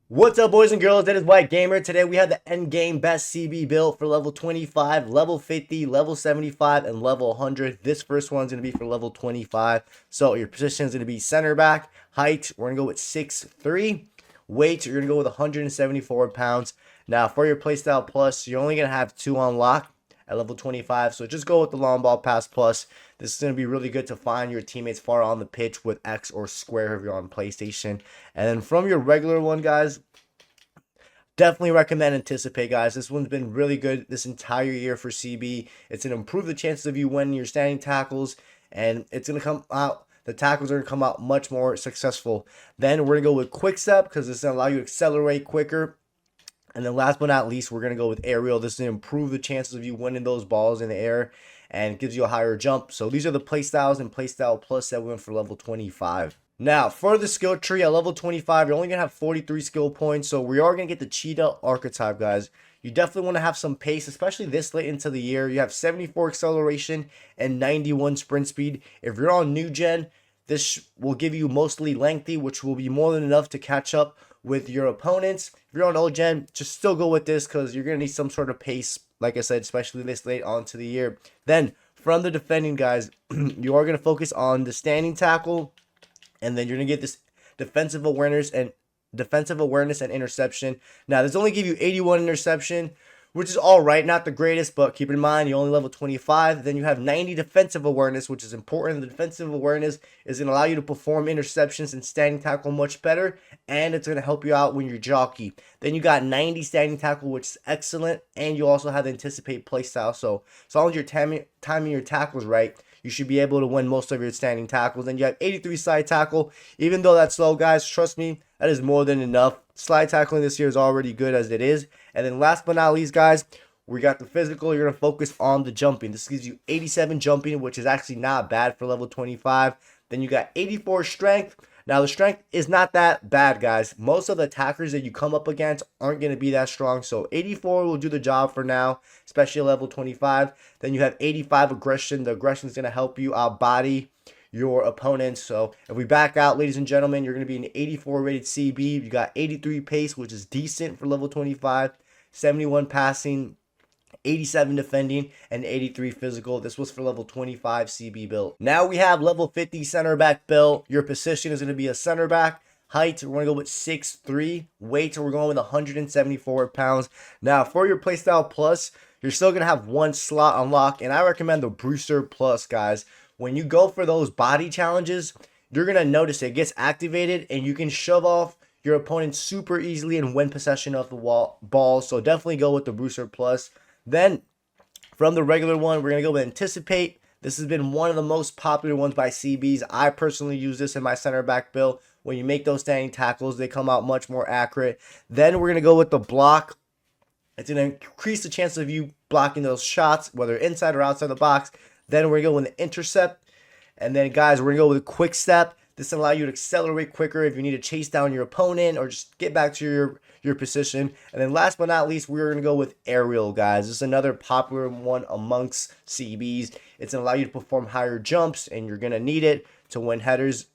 What's up, boys and girls? That is whitegamer. Today we have the end game best CB build for level 25, level 50, level 75, and level 100. This first one's going to be for level 25. So your position is going to be center back. Height, we're going to go with 6'3". Weight, you're going to go with 174 pounds. Now, for your playstyle plus, you're only going to have 2 on lock at level 25. So just go with the long ball pass plus. This is going to be really good to find your teammates far on the pitch with X or square if you're on PlayStation. And then from your regular one, guys, definitely recommend Anticipate, guys. This one's been really good this entire year for CB. It's going to improve the chances of you winning your standing tackles, and it's going to come out. The tackles are going to come out much more successful. Then we're going to go with Quick Step because it's going to allow you to accelerate quicker. And then last but not least, we're going to go with Aerial. This is going to improve the chances of you winning those balls in the air and gives you a higher jump. So these are the playstyles and playstyle plus that went for level 25. Now, for the skill tree at level 25, you're only going to have 43 skill points. So we are going to get the cheetah archetype, guys. You definitely want to have some pace, especially this late into the year. You have 74 acceleration and 91 sprint speed. If you're on new gen, this will give you mostly lengthy, which will be more than enough to catch up with your opponents. If you're on old gen, just still go with this because you're going to need some sort of pace, like I said, especially this late onto the year. Then, from the defending, guys, you are going to focus on the standing tackle, and then you're going to get this defensive awareness and interception. Now, this only give you 81 interception, which is all right, not the greatest, but keep in mind, you only level 25. Then you have 90 defensive awareness, which is important. The defensive awareness is going to allow you to perform interceptions and standing tackle much better, and it's going to help you out when you're jockey. Then you got 90 standing tackle, which is excellent, and you also have the Anticipate playstyle. So as long as you're timing your tackles right, you should be able to win most of your standing tackles. Then you have 83 slide tackle. Even though that's low, guys, trust me, that is more than enough. Slide tackling this year is already good as it is. And then last but not least, guys, we got the physical. You're going to focus on the jumping. This gives you 87 jumping, which is actually not bad for level 25. Then you got 84 strength. Now, the strength is not that bad, guys. Most of the attackers that you come up against aren't going to be that strong. So 84 will do the job for now, especially level 25. Then you have 85 aggression. The aggression is going to help you outbody your opponents. So if we back out, ladies and gentlemen, you're going to be an 84 rated CB. You got 83 pace, which is decent for level 25. 71 passing, 87 defending, and 83 physical. This was for level 25 CB build. Now we have level 50 center back build. Your position is going to be a center back. Height, we're going to go with 6'3". Weight, we're going with 174 pounds. Now, for your playstyle plus, you're still going to have one slot unlocked, and I recommend the Brewster Plus, guys. When you go for those body challenges, you're going to notice it gets activated, and you can shove off your opponent super easily and win possession of the ball. So definitely go with the Brewster Plus. Then, from the regular one, we're going to go with Anticipate. This has been one of the most popular ones by CBs. I personally use this in my center back build. When you make those standing tackles, they come out much more accurate. Then we're going to go with the block. It's going to increase the chance of you blocking those shots, whether inside or outside the box. Then we're going to go with the intercept. And then, guys, we're going to go with a quick step. This will allow you to accelerate quicker if you need to chase down your opponent or just get back to your position. And then last but not least, we're going to go with Aerial, guys. This is another popular one amongst CBs. It's going to allow you to perform higher jumps, and you're going to need it to win headers.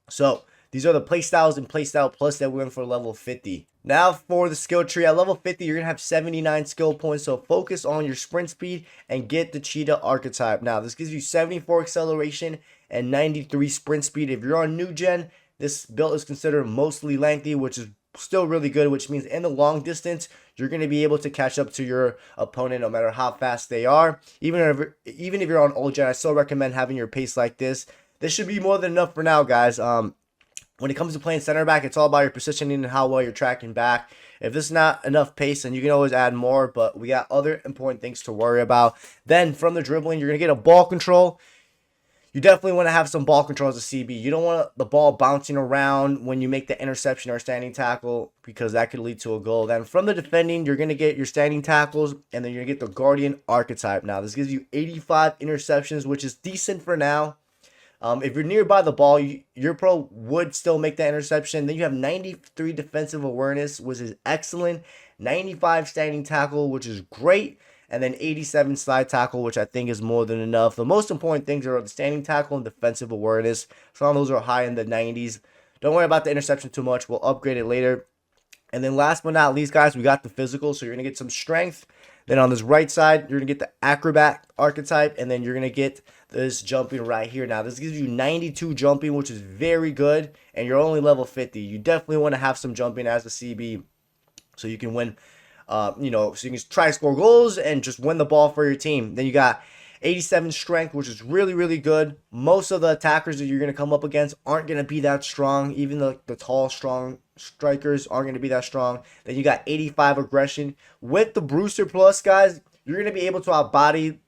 So these are the playstyles and playstyle plus that we went for level 50. Now for the skill tree, at level 50, you're going to have 79 skill points. So focus on your sprint speed and get the cheetah archetype. Now, this gives you 74 acceleration and 93 sprint speed. If you're on new gen, this build is considered mostly lengthy, which is still really good, which means in the long distance, you're going to be able to catch up to your opponent no matter how fast they are. Even if you're on old gen, I still recommend having your pace like this. This should be more than enough for now, guys. When it comes to playing center back, it's all about your positioning and how well you're tracking back. If this is not enough pace, then you can always add more, but we got other important things to worry about. Then from the dribbling, you're going to get a ball control. You definitely want to have some ball control as a CB. You don't want the ball bouncing around when you make the interception or standing tackle because that could lead to a goal. Then from the defending, you're going to get your standing tackles, and then you're going to get the guardian archetype. Now, this gives you 85 interceptions, which is decent for now. If you're nearby the ball, your pro would still make that interception. Then you have 93 defensive awareness, which is excellent. 95 standing tackle, which is great. And then 87 slide tackle, which I think is more than enough. The most important things are the standing tackle and defensive awareness. Some of those are high in the 90s. Don't worry about the interception too much. We'll upgrade it later. And then last but not least, guys, we got the physical. So you're going to get some strength. Then on this right side, you're going to get the acrobat archetype. And then you're going to get this jumping right here. Now, this gives you 92 jumping, which is very good. And you're only level 50. You definitely want to have some jumping as a CB so you can win, so you can try to score goals and just win the ball for your team. Then you got 87 strength, which is really, really good. Most of the attackers that you're going to come up against aren't going to be that strong. Even the tall, strong strikers aren't going to be that strong. Then you got 85 aggression. With the Brewster Plus, guys, you're going to be able to outbody,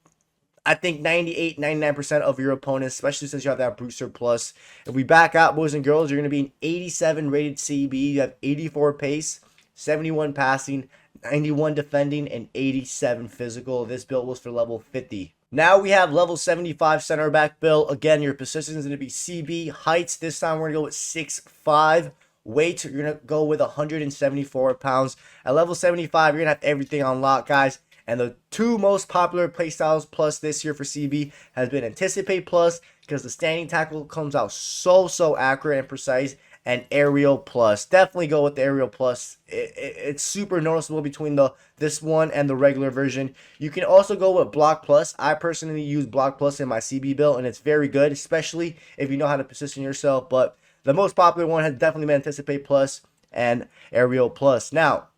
I think, 98, 99% of your opponents, especially since you have that Brewster Plus. If we back out, boys and girls, you're going to be an 87 rated CB. You have 84 pace, 71 passing, 91 defending, and 87 physical. This build was for level 50. Now we have level 75 center back build. Again, your position is going to be CB. Heights, this time we're going to go with 6'5". Weight, you're going to go with 174 pounds. At level 75, you're going to have everything unlocked, guys. And the two most popular playstyles plus this year for CB has been Anticipate Plus, because the standing tackle comes out so accurate and precise, and Aerial Plus. Definitely go with the Aerial Plus. It's super noticeable between this one and the regular version. You can also go with Block Plus. I personally use Block Plus in my CB build, and it's very good, especially if you know how to position yourself. But the most popular one has definitely been Anticipate Plus and Aerial Plus. Now,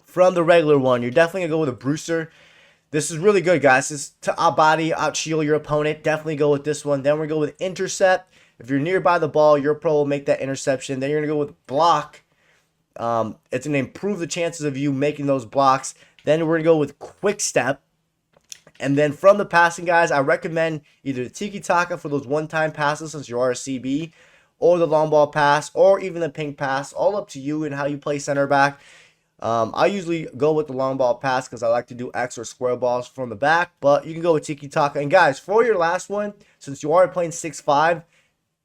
from the regular one, you're definitely going to go with a Brewster. This is really good, guys. This is to outbody, outshield your opponent. Definitely go with this one. Then we're going to go with Intercept. If you're nearby the ball, your pro will make that interception. Then you're going to go with Block. It's going to improve the chances of you making those blocks. Then we're going to go with Quick Step. And then from the passing, guys, I recommend either the Tiki Taka for those one-time passes since you are a CB, or the long ball pass, or even the pink pass. All up to you and how you play center back. I usually go with the long ball pass because I like to do X or square balls from the back. But you can go with Tiki Taka. And guys, for your last one, since you are playing 6'5",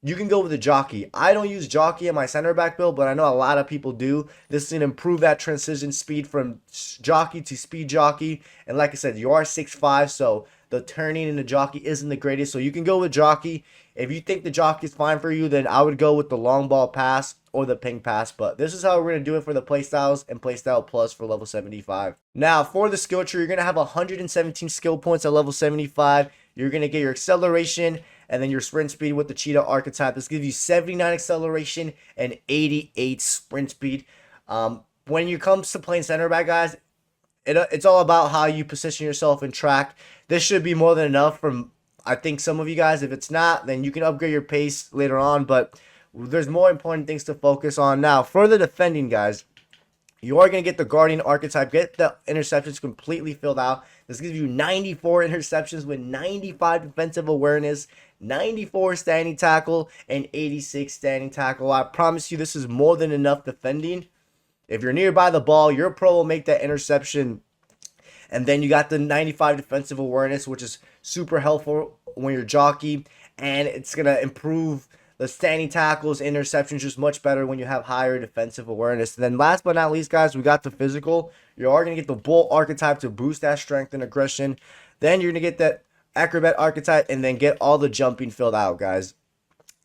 you can go with the jockey. I don't use jockey in my center back build, but I know a lot of people do. This is going to improve that transition speed from jockey to speed jockey. And like I said, you are 6'5", so the turning in the jockey isn't the greatest. So you can go with jockey. If you think the jockey is fine for you, then I would go with the long ball pass or the ping pass. But this is how we're going to do it for the playstyles and playstyle plus for level 75. Now, for the skill tree, you're going to have 117 skill points at level 75. You're going to get your acceleration and then your sprint speed with the cheetah archetype. This gives you 79 acceleration and 88 sprint speed. When it comes to playing center back, guys, it's all about how you position yourself in track. This should be more than enough from, I think, some of you guys. If it's not, then you can upgrade your pace later on. But there's more important things to focus on. Now, for the defending, guys, you are going to get the Guardian archetype. Get the interceptions completely filled out. This gives you 94 interceptions with 95 defensive awareness, 94 standing tackle, and 86 standing tackle. I promise you this is more than enough defending. If you're nearby the ball, your pro will make that interception. And then you got the 95 defensive awareness, which is super helpful when you're jockey. And it's going to improve the standing tackles, interceptions, just much better when you have higher defensive awareness. And then last but not least, guys, we got the physical. You are going to get the bull archetype to boost that strength and aggression. Then you're going to get that acrobat archetype and then get all the jumping filled out, guys.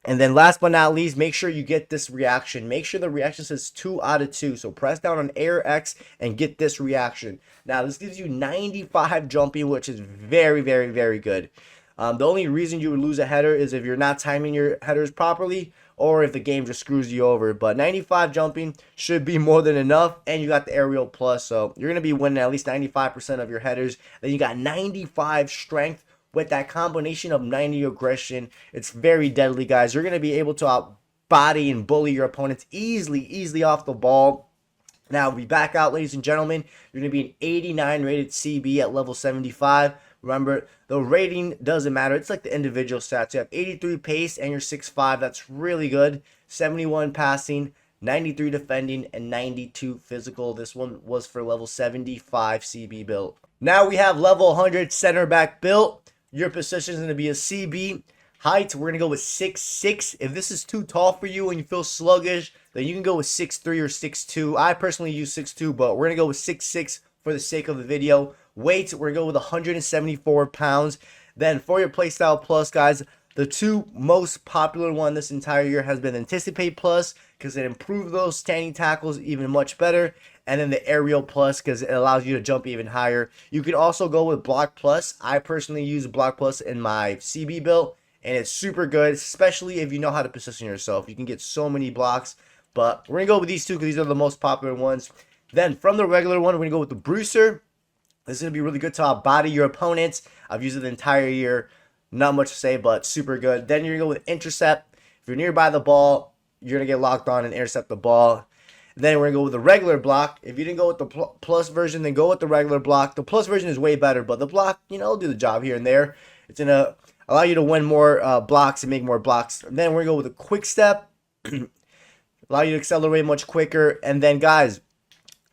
And then last but not least, make sure you get this reaction. Make sure the reaction says 2 out of 2. So press down on A or X and get this reaction. Now, this gives you 95 jumping, which is very, very, very good. The only reason you would lose a header is if you're not timing your headers properly or if the game just screws you over. But 95 jumping should be more than enough. And you got the aerial plus. So you're going to be winning at least 95% of your headers. Then you got 95 strength. With that combination of 90 aggression, it's very deadly, guys. You're going to be able to outbody and bully your opponents easily off the ball. Now, we back out, ladies and gentlemen. You're going to be an 89 rated CB at level 75. Remember, the rating doesn't matter. It's like the individual stats. You have 83 pace and you're 6'5". That's really good. 71 passing, 93 defending, and 92 physical. This one was for level 75 CB build. Now we have level 100 center back built. Your position is going to be a CB. Height, we're going to go with 6'6". If this is too tall for you and you feel sluggish, then you can go with 6'3" or 6'2". I personally use 6'2", but we're going to go with 6'6" for the sake of the video. Weight, we're going to go with 174 pounds. Then for your playstyle plus, guys, the two most popular one this entire year has been Anticipate Plus, because it improves those standing tackles even much better. And then the aerial plus because it allows you to jump even higher. You can also go with block plus. I personally use block plus in my CB build, and it's super good, especially if you know how to position yourself. You can get so many blocks, but we're going to go with these two because these are the most popular ones. Then from the regular one, we're going to go with the Bruiser. This is going to be really good to outbody your opponents. I've used it the entire year. Not much to say, but super good. Then you're going to go with Intercept. If you're nearby the ball, you're going to get locked on and intercept the ball. Then we're going to go with the regular block. If you didn't go with the plus version, then go with the regular block. The plus version is way better, but the block, will do the job here and there. It's going to allow you to win more blocks and make more blocks. And then we're going to go with a quick step. Allow you to accelerate much quicker. And then, guys,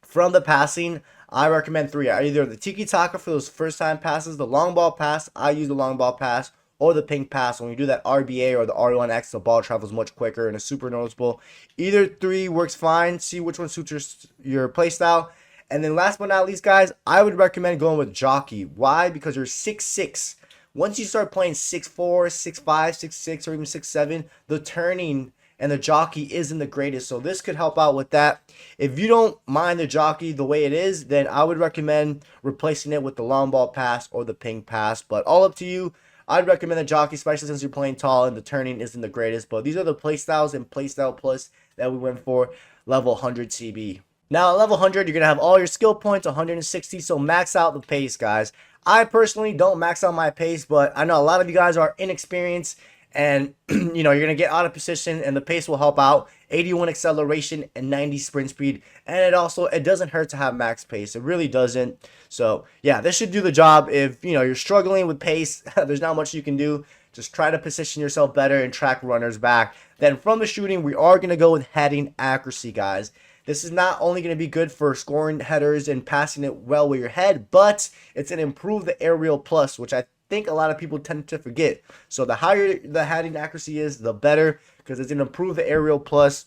from the passing, I recommend 3. Either the tiki-taka for those first-time passes, the long ball pass, I use the long ball pass, or the pink pass. When you do that RBA or the R1X, the ball travels much quicker and is super noticeable. Either 3 works fine. See which one suits your playstyle. And then last but not least, guys, I would recommend going with Jockey. Why? Because you're 6'6". Once you start playing 6'4", 6'5", 6'6", or even 6'7", the turning and the jockey isn't the greatest, so this could help out with that. If you don't mind the jockey the way it is, then I would recommend replacing it with the long ball pass or the ping pass, but all up to you. I'd recommend the jockey, especially since you're playing tall and the turning isn't the greatest, but these are the playstyles and playstyle plus that we went for level 100 CB. Now at level 100, you're going to have all your skill points, 160, so max out the pace, guys. I personally don't max out my pace, but I know a lot of you guys are inexperienced, and you're going to get out of position, and the pace will help out. 81 acceleration and 90 sprint speed, and it doesn't hurt to have max pace. It really doesn't. So yeah, this should do the job. If you're struggling with pace, there's not much you can do. Just try to position yourself better and track runners back. Then from the shooting, we are going to go with heading accuracy, guys. This is not only going to be good for scoring headers and passing it well with your head, but it's going to improve the aerial plus, which I think a lot of people tend to forget. So the higher the heading accuracy is, the better, because it's going to improve the aerial plus.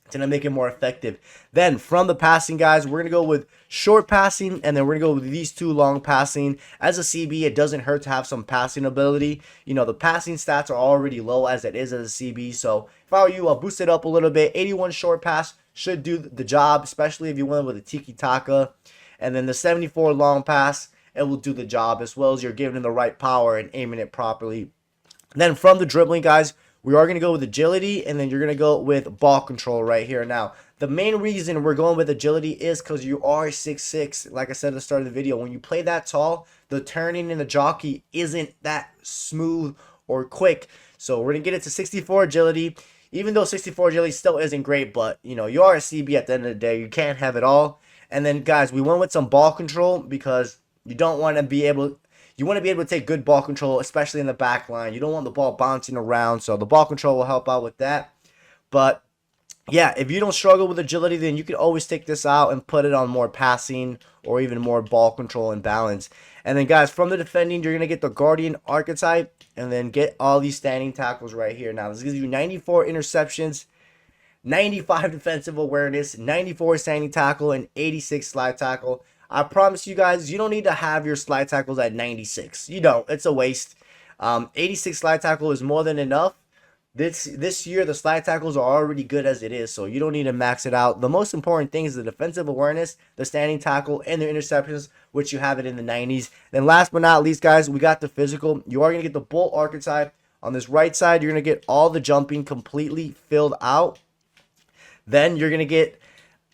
It's going to make it more effective. Then from the passing, guys, we're going to go with short passing, and then we're going to go with these 2 long passing. As a CB, it doesn't hurt to have some passing ability. The passing stats are already low as it is as a CB, so if I were you, I'll boost it up a little bit. 81 short pass should do the job, especially if you went with a tiki-taka. And then the 74 long pass, it will do the job, as well as you're giving it the right power and aiming it properly. And then from the dribbling, guys, we are going to go with agility, and then you're going to go with ball control right here. Now, the main reason we're going with agility is because you are 6'6". Like I said at the start of the video, when you play that tall, the turning in the jockey isn't that smooth or quick. So we're going to get it to 64 agility. Even though 64 agility still isn't great, but you are a CB at the end of the day. You can't have it all. And then, guys, we went with some ball control because you don't want to be able. You want to be able to take good ball control, especially in the back line. You don't want the ball bouncing around, so the ball control will help out with that. But yeah, if you don't struggle with agility, then you can always take this out and put it on more passing or even more ball control and balance. And then, guys, from the defending, you're going to get the Guardian archetype and then get all these standing tackles right here. Now, this gives you 94 interceptions, 95 defensive awareness, 94 standing tackle, and 86 slide tackle. I promise you guys, you don't need to have your slide tackles at 96. You don't. It's a waste. 86 slide tackle is more than enough. This year, the slide tackles are already good as it is, so you don't need to max it out. The most important thing is the defensive awareness, the standing tackle, and the interceptions, which you have it in the 90s. Then last but not least, guys, we got the physical. You are going to get the bull archetype. On this right side, you're going to get all the jumping completely filled out. Then you're going to get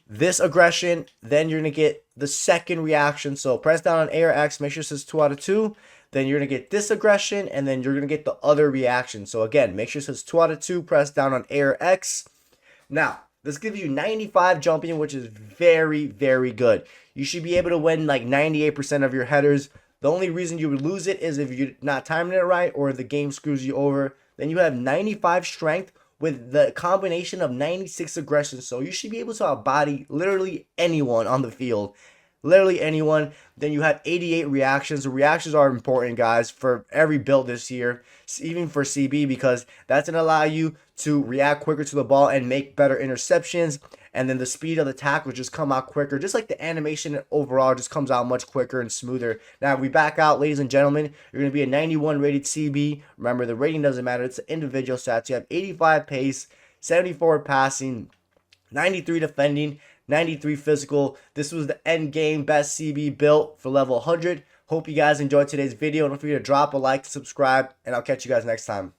this aggression. Then you're going to get the second reaction. So press down on A or X, make sure it says 2 out of 2. Then you're going to get this aggression, and then you're going to get the other reaction. So again, make sure it says 2 out of 2, press down on A or X. Now, this gives you 95 jumping, which is very, very good. You should be able to win like 98% of your headers. The only reason you would lose it is if you're not timing it right or the game screws you over. Then you have 95 strength with the combination of 96 aggression. So you should be able to outbody literally anyone on the field. Literally anyone. Then you have 88 reactions. The reactions are important, guys, for every build this year, even for CB, because that's going to allow you to react quicker to the ball and make better interceptions. And then the speed of the tackle just come out quicker. Just like the animation overall just comes out much quicker and smoother. Now, if we back out, ladies and gentlemen, you're going to be a 91 rated CB. Remember, the rating doesn't matter. It's the individual stats. You have 85 pace, 74 passing, 93 defending, 93 physical. This was the end game best CB built for level 100. Hope you guys enjoyed today's video. Don't forget to drop a like, subscribe, and I'll catch you guys next time.